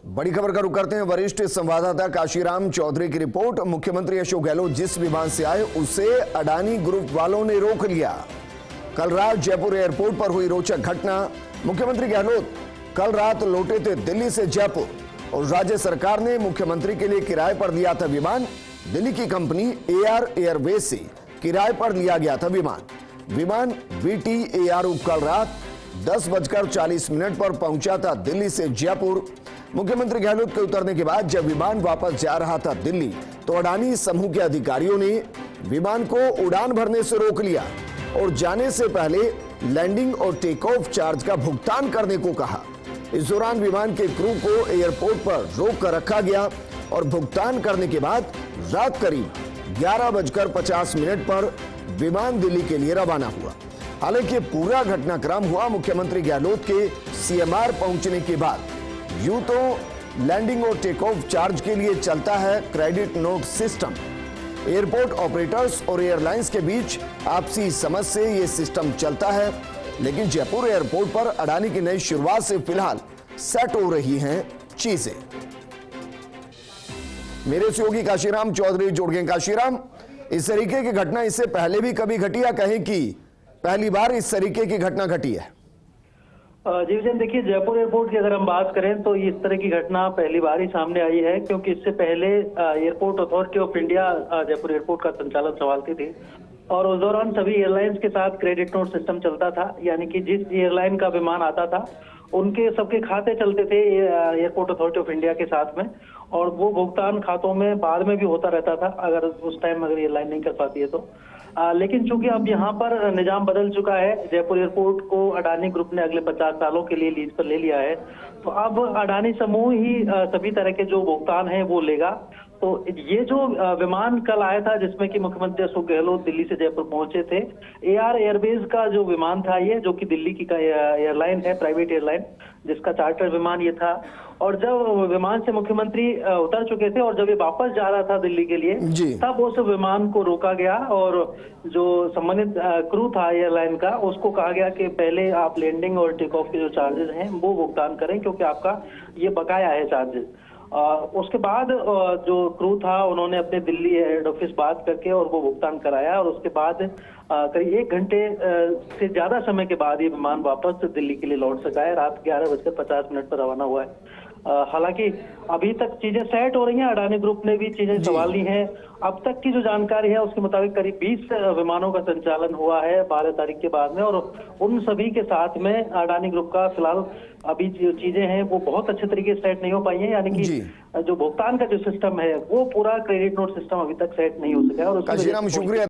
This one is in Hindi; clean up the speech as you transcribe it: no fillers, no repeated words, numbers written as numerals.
बड़ी खबर का रुख करते हैं। वरिष्ठ संवाददाता काशीराम चौधरी की रिपोर्ट। मुख्यमंत्री अशोक गहलोत जिस विमान से आए उसे अडानी ग्रुप वालों ने रोक लिया। कल रात जयपुर एयरपोर्ट पर हुई रोचक घटना। मुख्यमंत्री गहलोत कल रात लौटे थे दिल्ली से जयपुर और राज्य सरकार ने मुख्यमंत्री के लिए किराए पर लिया था विमान। दिल्ली की कंपनी एआर एयरवेज से किराए पर लिया गया था विमान VTAR कल रात 10:40 पर पहुंचा था दिल्ली से जयपुर। मुख्यमंत्री गहलोत के उतरने के बाद जब विमान वापस जा रहा था दिल्ली, तो अडानी समूह के अधिकारियों ने विमान को उड़ान भरने से रोक लिया और जाने से पहले लैंडिंग और टेक ऑफ चार्ज का भुगतान करने को कहा। इस दौरान विमान के क्रू को एयरपोर्ट पर रोक कर रखा गया और भुगतान करने के बाद रात करीब 11:50 पर विमान दिल्ली के लिए रवाना हुआ। हालांकि पूरा घटनाक्रम हुआ मुख्यमंत्री गहलोत के CMR पहुंचने के बाद। यूं तो लैंडिंग और टेक ऑफ चार्ज के लिए चलता है credit note system. Airport operators और एयरलाइंस के बीच आपसी समझ से यह सिस्टम चलता है, लेकिन जयपुर एयरपोर्ट पर अडानी की नई शुरुआत से फिलहाल सेट हो रही हैं चीजें। मेरे सहयोगी काशीराम चौधरी जुड़ गए। काशीराम, इस तरीके की घटना इससे पहले भी कभी घटी या कहें कि पहली बार इस तरीके की घटना घटी है? जी विजन, देखिए जयपुर एयरपोर्ट की अगर हम बात करें तो इस तरह की घटना पहली बार ही सामने आई है, क्योंकि इससे पहले airport authority of India Jaipur airport का संचालन संभालती थी और उस दौरान सभी एयरलाइंस के साथ क्रेडिट नोट सिस्टम चलता था। यानी कि जिस एयरलाइन का विमान आता था उनके सबके खाते चलते थे एयरपोर्ट अथॉरिटी ऑफ इंडिया के साथ में, और वो भुगतान खातों में बाद में भी होता रहता था अगर उस टाइम अगर एयरलाइन नहीं कर पाती है तो। लेकिन चूंकि अब यहाँ पर निजाम बदल चुका है, जयपुर एयरपोर्ट को अडानी ग्रुप ने अगले 50 सालों के लिए लीज पर ले लिया है, तो अब अडानी समूह ही सभी तरह के जो भुगतान है वो लेगा। तो ये जो विमान कल आया था जिसमें कि मुख्यमंत्री अशोक गहलोत दिल्ली से जयपुर पहुंचे थे, एआर एयरवेज का जो विमान था ये, जो कि दिल्ली की एयरलाइन है, प्राइवेट एयरलाइन, जिसका चार्टर विमान ये था। और जब विमान से मुख्यमंत्री उतर चुके थे और जब ये वापस जा रहा था दिल्ली के लिए, तब उस विमान को रोका गया और जो संबंधित क्रू था एयरलाइन का, उसको कहा गया कि पहले आप लैंडिंग और टेक ऑफ के जो चार्जेस हैं वो भुगतान करें, क्योंकि आपका ये बकाया है चार्जेस। उसके बाद जो क्रू था उन्होंने अपने दिल्ली हेड ऑफिस बात करके और वो भुगतान कराया, और उसके बाद करीब 1 घंटे से ज्यादा समय के बाद ये विमान वापस दिल्ली के लिए लौट सका है। रात 11:50 पर रवाना हुआ है। हालांकि अभी तक चीजें सेट हो रही हैं, अडानी ग्रुप ने भी चीजें संभाल ली हैं। अब तक की जो जानकारी है उसके मुताबिक करीब 20 विमानों का संचालन हुआ है 12 तारीख के बाद में, और उन सभी के साथ में अडानी ग्रुप का फिलहाल अभी जो चीजें हैं वो बहुत अच्छे तरीके से सेट नहीं हो पाई हैं। यानी कि जो भुगतान का जो सिस्टम है वो पूरा क्रेडिट नोट सिस्टम अभी तक सेट नहीं हो सका है। और काशीराम, शुक्रिया।